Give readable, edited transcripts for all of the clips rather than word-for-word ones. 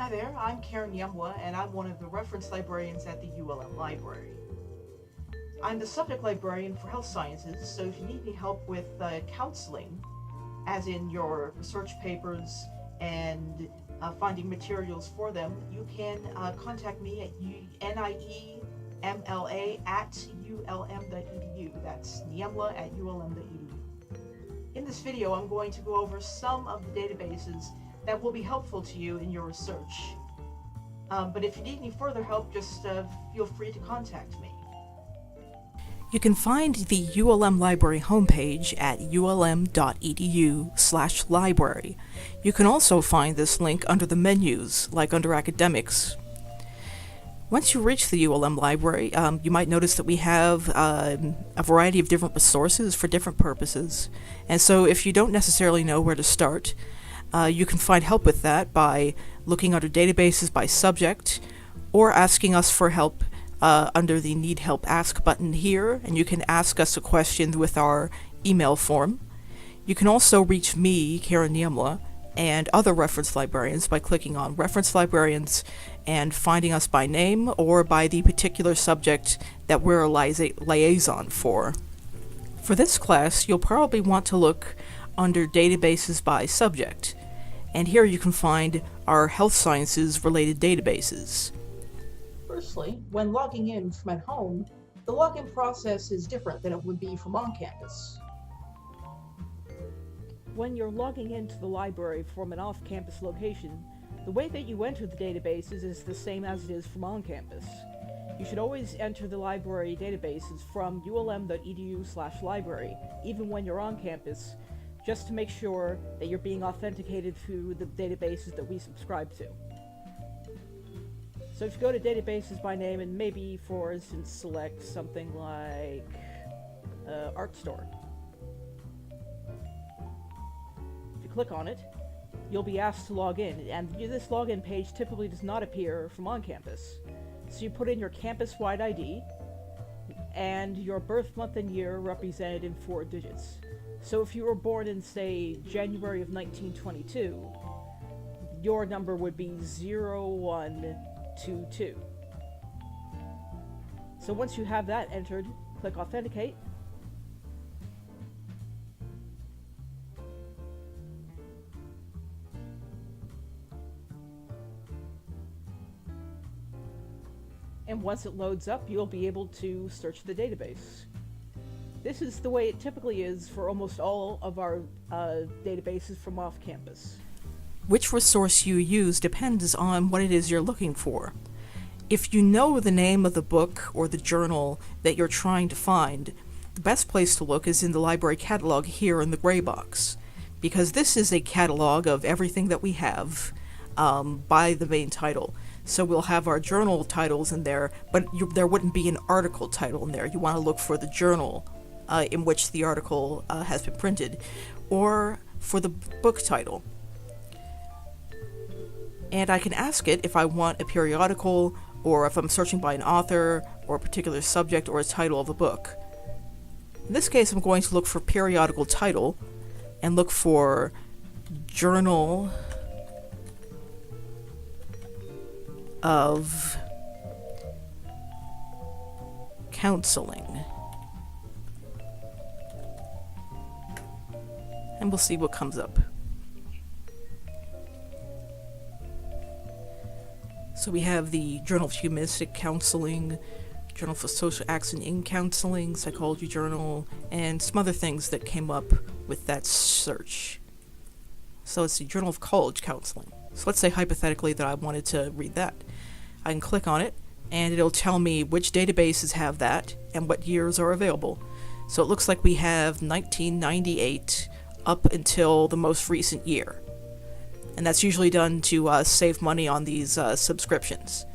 Hi there, I'm Karen Niemla, and I'm one of the reference librarians at the ULM Library. I'm the subject librarian for health sciences, so if you need any help with counseling, as in your research papers and finding materials for them, you can contact me at niemla@ulm.edu. That's niemla@ulm.edu. In this video, I'm going to go over some of the databases that will be helpful to you in your research. But if you need any further help, just feel free to contact me. You can find the ULM Library homepage at ulm.edu/library. You can also find this link under the menus, like under Academics. Once you reach the ULM Library, you might notice that we have a variety of different resources for different purposes. And so if you don't necessarily know where to start, you can find help with that by looking under databases by subject, or asking us for help under the Need Help Ask button here, and you can ask us a question with our email form. You can also reach me, Karen Niemla, and other reference librarians by clicking on Reference Librarians and finding us by name or by the particular subject that we're a liaison for. For this class, you'll probably want to look under Databases by Subject, and here you can find our health sciences related databases. Firstly, when logging in from at home, the login process is different than it would be from on campus. When you're logging into the library from an off-campus location, the way that you enter the databases is the same as it is from on campus. You should always enter the library databases from ulm.edu/library, even when you're on campus, just to make sure that you're being authenticated through the databases that we subscribe to. So if you go to databases by name and maybe, for instance, select something like Art Store. If you click on it, you'll be asked to log in, and this login page typically does not appear from on campus. So you put in your campus-wide ID and your birth month and year represented in 4 digits. So if you were born in, say, January of 1922, your number would be 0122. So once you have that entered, click Authenticate. And once it loads up, you'll be able to search the database. This is the way it typically is for almost all of our databases from off-campus. Which resource you use depends on what it is you're looking for. If you know the name of the book or the journal that you're trying to find, the best place to look is in the library catalog here in the gray box, because this is a catalog of everything that we have by the main title. So we'll have our journal titles in there, but there wouldn't be an article title in there. You want to look for the journal in which the article has been printed, or for the book title. And I can ask it if I want a periodical, or if I'm searching by an author, or a particular subject, or a title of a book. In this case, I'm going to look for periodical title, and look for Journal of Counseling. And we'll see what comes up. So we have the Journal of Humanistic Counseling, Journal for Social Action in Counseling, Psychology Journal, and some other things that came up with that search. So it's the Journal of College Counseling. So let's say hypothetically that I wanted to read that. I can click on it, and it'll tell me which databases have that and what years are available. So it looks like we have 1998 up until the most recent year. And that's usually done to save money on these subscriptions.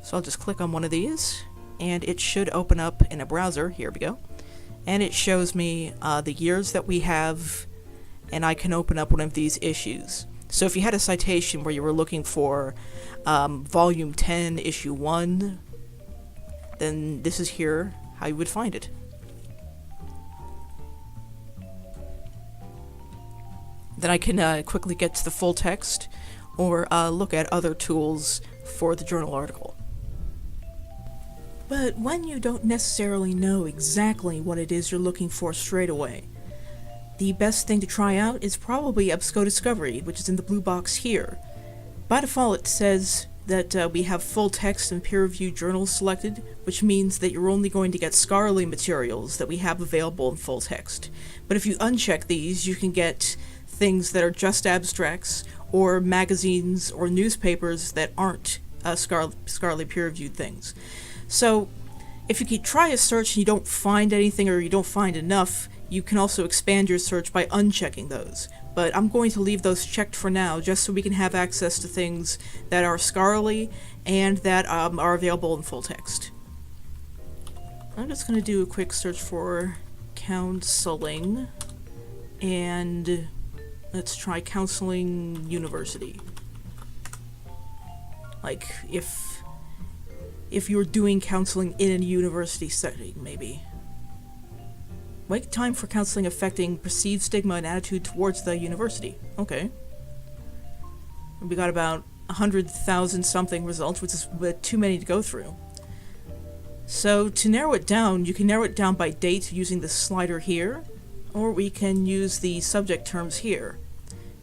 So I'll just click on one of these, and it should open up in a browser. Here we go. And it shows me the years that we have, and I can open up one of these issues. So if you had a citation where you were looking for Volume 10, Issue 1, then this is here how you would find it. Then I can quickly get to the full text, or look at other tools for the journal article. But when you don't necessarily know exactly what it is you're looking for straight away, the best thing to try out is probably EBSCO Discovery, which is in the blue box here. By default, it says that we have full text and peer-reviewed journals selected, which means that you're only going to get scholarly materials that we have available in full text. But if you uncheck these, you can get things that are just abstracts, or magazines or newspapers that aren't scholarly peer-reviewed things. So, if you try a search and you don't find anything or you don't find enough, you can also expand your search by unchecking those. But I'm going to leave those checked for now, just so we can have access to things that are scholarly and that are available in full text. I'm just going to do a quick search for counseling, and let's try counseling university. Like, if you're doing counseling in a university setting, maybe. Wait time for counseling affecting perceived stigma and attitude towards the university. Okay. We got about 100,000 something results, which is too many to go through. So to narrow it down, you can narrow it down by date using the slider here, or we can use the subject terms here.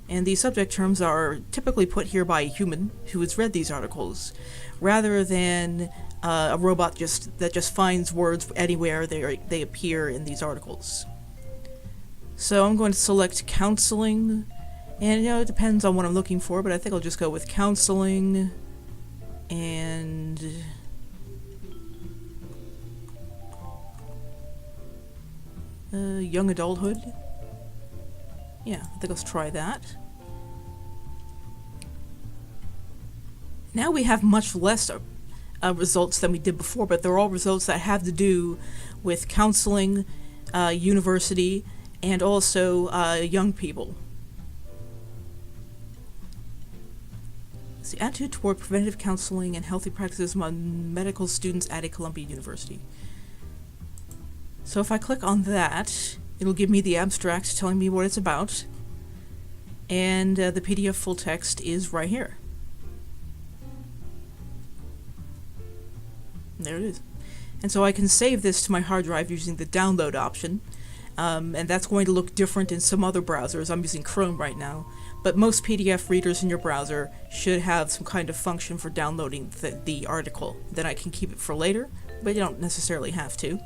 And the subject terms are typically put here by a human who has read these articles, rather than a robot that just finds words anywhere they appear in these articles. So I'm going to select counseling, and it depends on what I'm looking for, but I think I'll just go with counseling and young adulthood. Yeah, I think let's try that. Now we have much less results than we did before, but they're all results that have to do with counseling, university, and also young people. It's the attitude toward preventive counseling and healthy practices among medical students at a Columbia University. So if I click on that, it'll give me the abstract telling me what it's about, and the PDF full text is right here. There it is. And so I can save this to my hard drive using the download option, and that's going to look different in some other browsers. I'm using Chrome right now, but most PDF readers in your browser should have some kind of function for downloading the article. Then I can keep it for later, but you don't necessarily have to.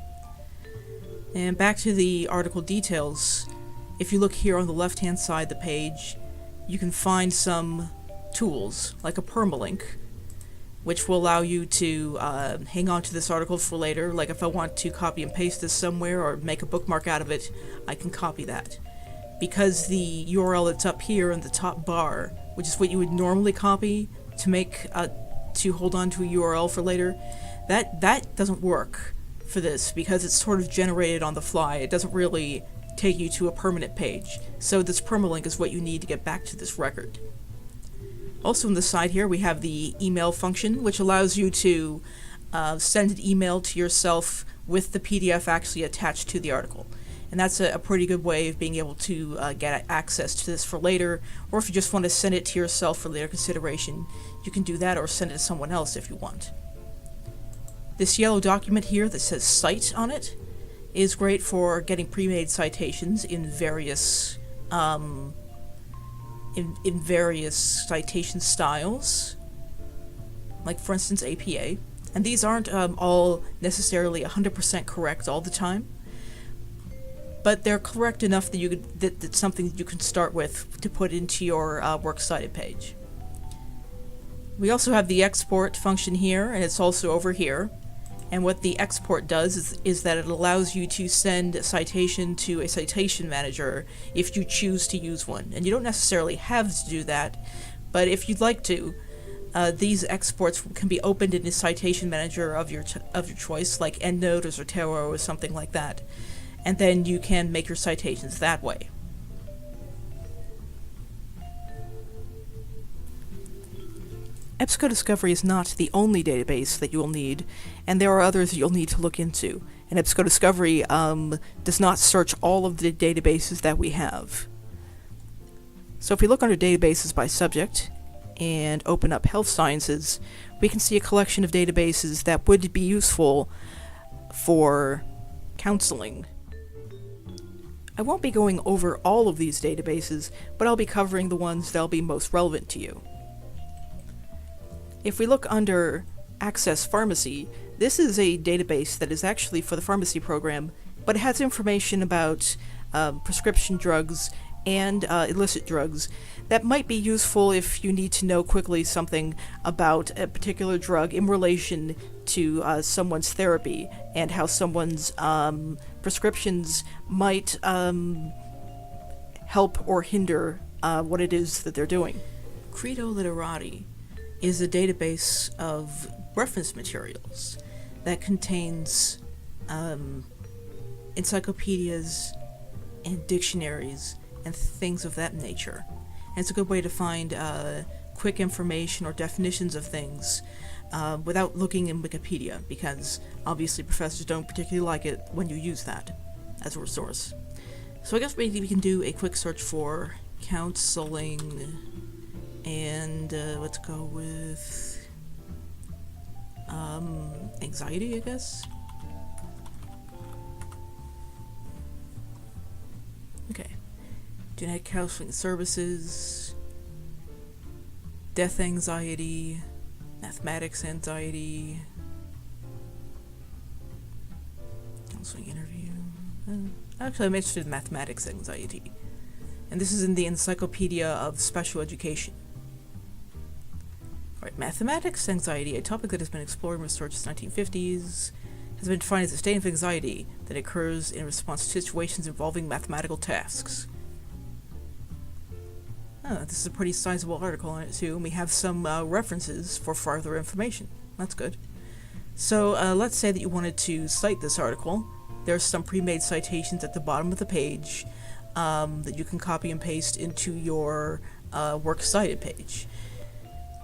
And back to the article details, if you look here on the left-hand side of the page, you can find some tools, like a permalink, which will allow you to hang on to this article for later. Like if I want to copy and paste this somewhere or make a bookmark out of it, I can copy that. Because the URL that's up here in the top bar, which is what you would normally copy to hold on to a URL for later, that doesn't work for this because it's sort of generated on the fly. It doesn't really take you to a permanent page. So this permalink is what you need to get back to this record. Also on the side here we have the email function, which allows you to send an email to yourself with the PDF actually attached to the article. And that's a pretty good way of being able to get access to this for later, or if you just want to send it to yourself for later consideration, you can do that, or send it to someone else if you want. This yellow document here that says Cite on it is great for getting pre-made citations in various in various citation styles, like for instance APA, and these aren't all necessarily 100% correct all the time, but they're correct enough that that's something that you can start with to put into your works cited page. We also have the export function here, and it's also over here. And what the export does is that it allows you to send a citation to a citation manager if you choose to use one. And you don't necessarily have to do that, but if you'd like to, these exports can be opened in a citation manager of your choice, like EndNote or Zotero or something like that. And then you can make your citations that way. EBSCO Discovery is not the only database that you will need, and there are others that you'll need to look into. And EBSCO Discovery does not search all of the databases that we have. So if we look under databases by subject, and open up Health Sciences, we can see a collection of databases that would be useful for counseling. I won't be going over all of these databases, but I'll be covering the ones that'll be most relevant to you. If we look under AccessPharmacy, this is a database that is actually for the pharmacy program, but it has information about prescription drugs and illicit drugs that might be useful if you need to know quickly something about a particular drug in relation to someone's therapy and how someone's prescriptions might help or hinder what it is that they're doing. Credo Literati is a database of reference materials that contains encyclopedias and dictionaries and things of that nature. And it's a good way to find quick information or definitions of things without looking in Wikipedia, because obviously professors don't particularly like it when you use that as a resource. So I guess maybe we can do a quick search for counseling, and let's go with anxiety, I guess. Okay. Genetic counseling services, death anxiety, mathematics anxiety, counseling interview. Actually, I'm interested in mathematics anxiety. And this is in the Encyclopedia of Special Education. Alright, mathematics anxiety, a topic that has been explored in research since the 1950s, has been defined as a state of anxiety that occurs in response to situations involving mathematical tasks. This is a pretty sizable article on it too, and we have some references for further information. That's good. So let's say that you wanted to cite this article. There's some pre-made citations at the bottom of the page that you can copy and paste into your Works Cited page.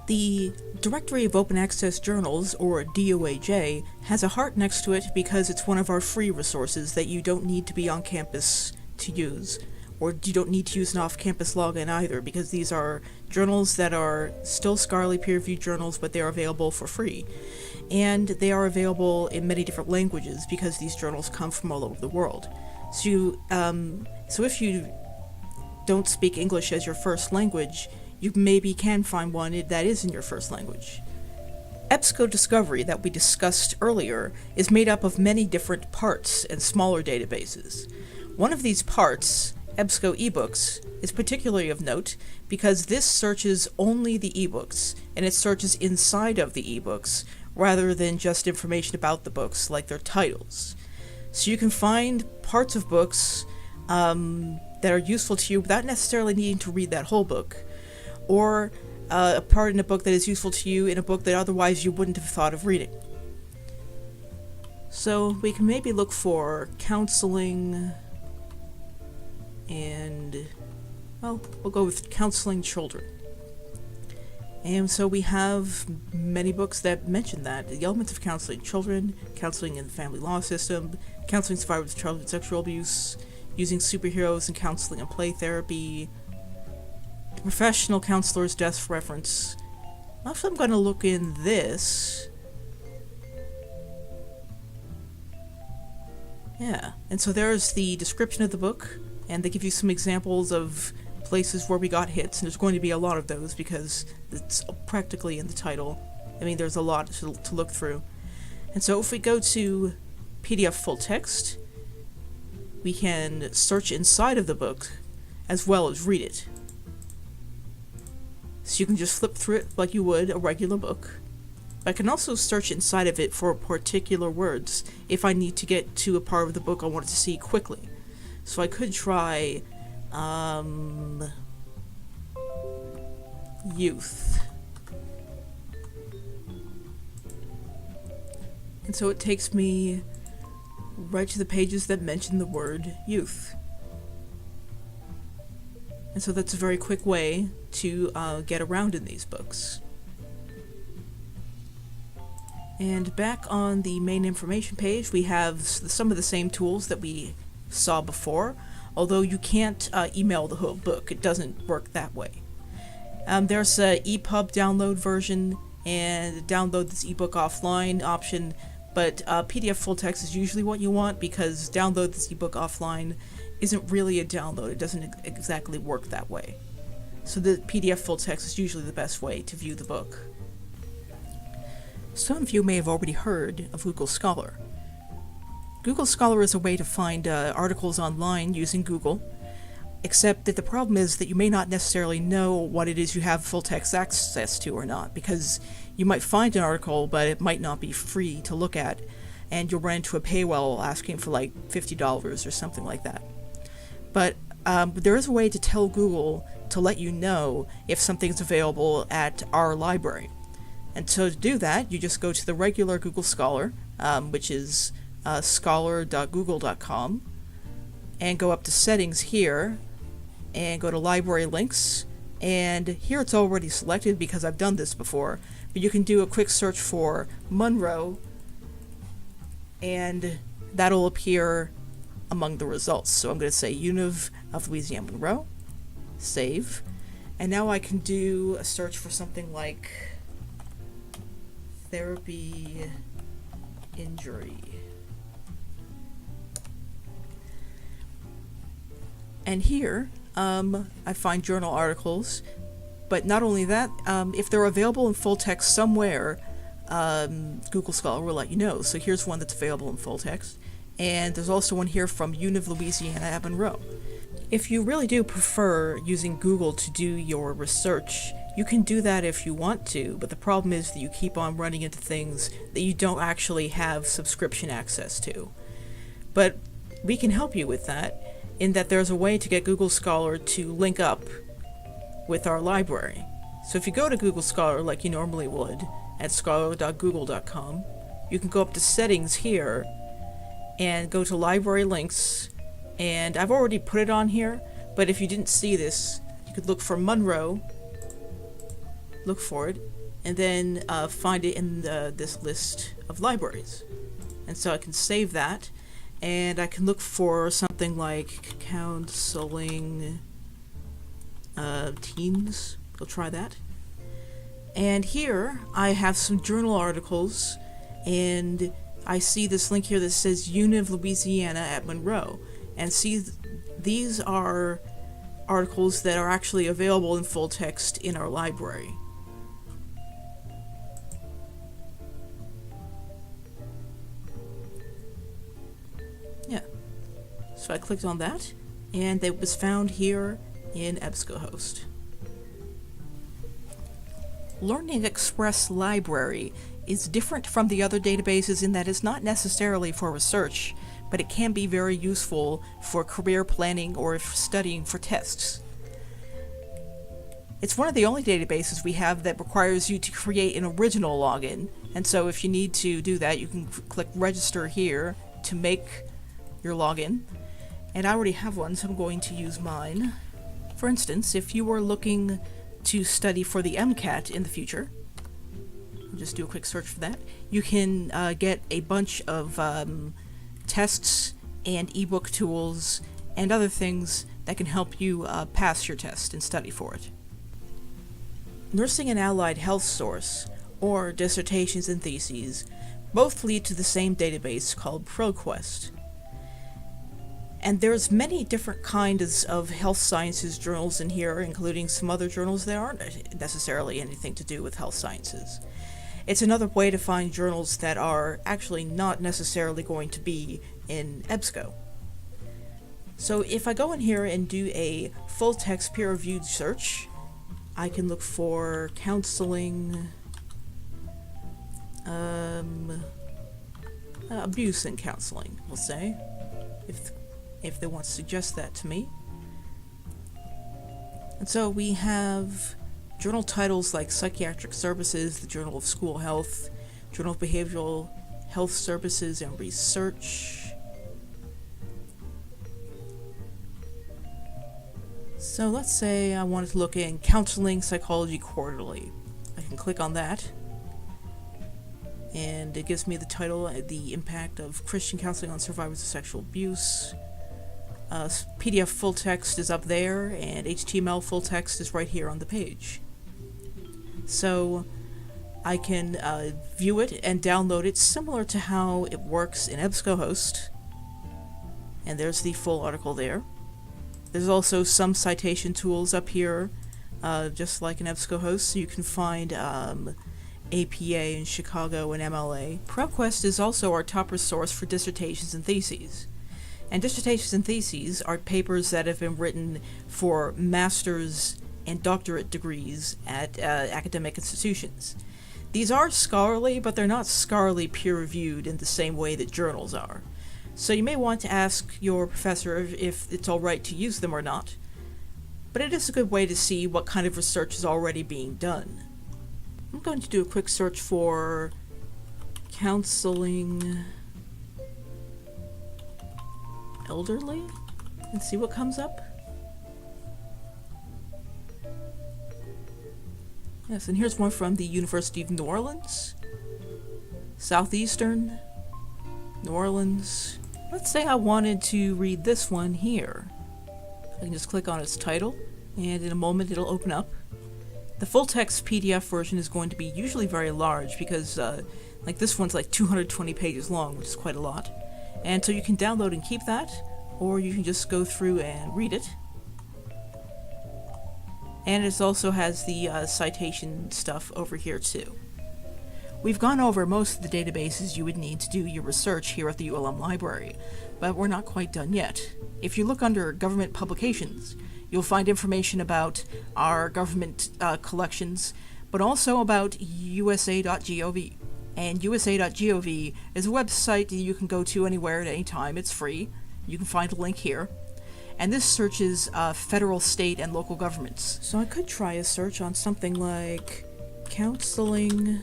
The Directory of Open Access Journals, or DOAJ, has a heart next to it because it's one of our free resources that you don't need to be on campus to use. Or you don't need to use an off-campus login either, because these are journals that are still scholarly peer-reviewed journals, but they are available for free. And they are available in many different languages, because these journals come from all over the world. So if you don't speak English as your first language, you maybe can find one that is in your first language. EBSCO Discovery, that we discussed earlier, is made up of many different parts and smaller databases. One of these parts, EBSCO eBooks, is particularly of note because this searches only the eBooks, and it searches inside of the eBooks rather than just information about the books like their titles. So you can find parts of books that are useful to you without necessarily needing to read that whole book, or a part in a book that is useful to you in a book that otherwise you wouldn't have thought of reading. So we can maybe look for counseling, and, well, we'll go with counseling children. And so we have many books that mention that. The elements of counseling children, counseling in the family law system, counseling survivors of childhood sexual abuse, using superheroes in counseling and play therapy, the professional counselor's desk reference. Actually, I'm going to look in this. Yeah, and so there's the description of the book, and they give you some examples of places where we got hits, and there's going to be a lot of those because it's practically in the title. I mean, there's a lot to look through. And so if we go to PDF full text, we can search inside of the book as well as read it. So you can just flip through it like you would a regular book. I can also search inside of it for particular words if I need to get to a part of the book I wanted to see quickly. So I could try youth. And so it takes me right to the pages that mention the word youth. And so that's a very quick way to get around in these books. And back on the main information page, we have some of the same tools that we saw before, although you can't email the whole book. It doesn't work that way. There's a EPUB download version and download this ebook offline option, but PDF full text is usually what you want because download this ebook offline isn't really a download. It doesn't exactly work that way. So the PDF full text is usually the best way to view the book. Some of you may have already heard of Google Scholar. Google Scholar is a way to find articles online using Google, except that the problem is that you may not necessarily know what it is you have full text access to or not, because you might find an article, but it might not be free to look at, and you'll run into a paywall asking for like $50 or something like that. But there is a way to tell Google to let you know if something's available at our library. And so to do that, you just go to the regular Google Scholar, which is scholar.google.com, and go up to Settings here, and go to Library Links, and here it's already selected because I've done this before, but you can do a quick search for Monroe, and that'll appear among the results. So I'm going to say Univ of Louisiana Monroe, save, and now I can do a search for something like therapy injury. And here, I find journal articles, but not only that, if they're available in full text somewhere, Google Scholar will let you know. So here's one that's available in full text, and there's also one here from Univ Louisiana at Monroe. If you really do prefer using Google to do your research, you can do that if you want to, but the problem is that you keep on running into things that you don't actually have subscription access to. But we can help you with that, in that there's a way to get Google Scholar to link up with our library. So if you go to Google Scholar like you normally would at scholar.google.com, you can go up to Settings here and go to Library Links, and I've already put it on here, but if you didn't see this, you could look for Monroe, look for it, and then find it in this list of libraries. And so I can save that, and I can look for something like counseling teens. We'll try that. And here I have some journal articles, and I see this link here that says Univ Louisiana at Monroe. And see, these are articles that are actually available in full text in our library. Yeah. So I clicked on that, and it was found here in EBSCOhost. LearningExpress Library is different from the other databases in that it's not necessarily for research, but it can be very useful for career planning or for studying for tests. It's one of the only databases we have that requires you to create an original login, and so if you need to do that, you can click register here to make your login. And I already have one, so I'm going to use mine. For instance, if you were looking to study for the MCAT in the future, I'll just do a quick search for that, you can get a bunch of tests and ebook tools and other things that can help you pass your test and study for it. Nursing and Allied Health Source, or Dissertations and Theses, both lead to the same database called Proquest. And there's many different kinds of health sciences journals in here, including some other journals that aren't necessarily anything to do with health sciences. It's another way to find journals that are actually not necessarily going to be in EBSCO. So if I go in here and do a full-text peer-reviewed search, I can look for counseling, abuse and counseling, we'll say, if they want to suggest that to me. And so we have journal titles like Psychiatric Services, the Journal of School Health, Journal of Behavioral Health Services and Research. So let's say I wanted to look in Counseling Psychology Quarterly. I can click on that, and it gives me the title, The Impact of Christian Counseling on Survivors of Sexual Abuse. PDF full text is up there, and HTML full text is right here on the page. So I can view it and download it similar to how it works in EBSCOhost. And there's the full article there. There's also some citation tools up here, just like in EBSCOhost, so you can find APA in Chicago and MLA. Proquest is also our top resource for dissertations and theses. And dissertations and theses are papers that have been written for master's and doctorate degrees at academic institutions. These are scholarly, but they're not scholarly peer-reviewed in the same way that journals are. So you may want to ask your professor if it's all right to use them or not. But it is a good way to see what kind of research is already being done. I'm going to do a quick search for counseling elderly and see what comes up. Yes, and here's one from the University of New Orleans, Southeastern New Orleans. Let's say I wanted to read this one here. I can just click on its title, and in a moment it'll open up. The full-text PDF version is going to be usually very large because, like this one's like 220 pages long, which is quite a lot. And so you can download and keep that, or you can just go through and read it. And it also has the citation stuff over here too. We've gone over most of the databases you would need to do your research here at the ULM Library, but we're not quite done yet. If you look under Government Publications, you'll find information about our government collections, but also about USA.gov. And USA.gov is a website that you can go to anywhere at any time. It's free. You can find a link here. And this searches federal, state, and local governments. So I could try a search on something like Counseling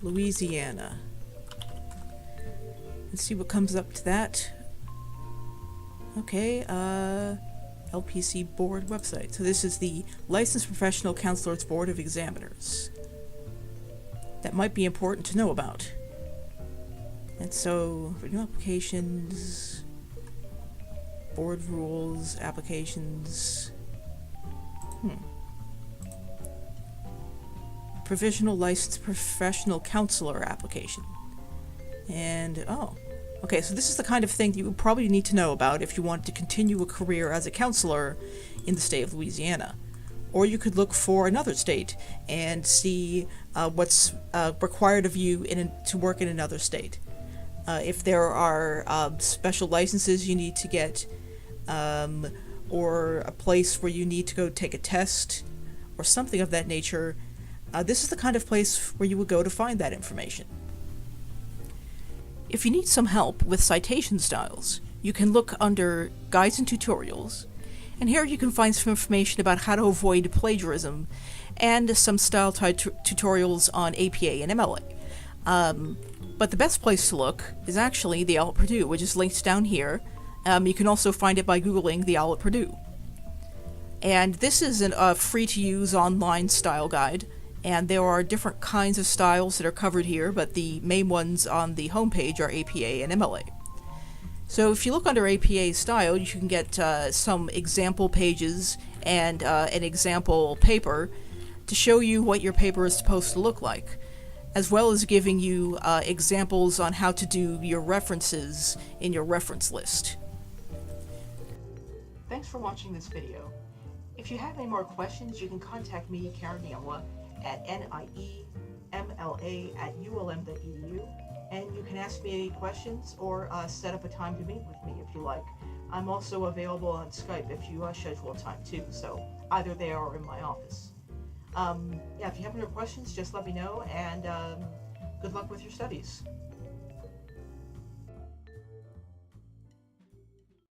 Louisiana and see what comes up to that. Okay, LPC Board website. So this is the Licensed Professional Counselors Board of Examiners. That might be important to know about. And so, for new applications, board rules, applications. Provisional Licensed Professional Counselor application. And, okay, so this is the kind of thing that you would probably need to know about if you want to continue a career as a counselor in the state of Louisiana. Or you could look for another state and see what's required of you to work in another state. If there are special licenses you need to get, or a place where you need to go take a test, or something of that nature, this is the kind of place where you would go to find that information. If you need some help with citation styles, you can look under Guides and Tutorials, and here you can find some information about how to avoid plagiarism, and some style tutorials on APA and MLA. But the best place to look is actually the OWL at Purdue, which is linked down here. You can also find it by Googling the OWL at Purdue. And this is a free-to-use online style guide, and there are different kinds of styles that are covered here, but the main ones on the homepage are APA and MLA. So if you look under APA style, you can get some example pages and an example paper to show you what your paper is supposed to look like, as well as giving you examples on how to do your references in your reference list. Thanks for watching this video. If you have any more questions, you can contact me, Karen Niemla, at niemla@ulm.edu, and you can ask me any questions or set up a time to meet with me if you like. I'm also available on Skype if you schedule a time too, so either there or in my office. If you have any questions, just let me know, and good luck with your studies.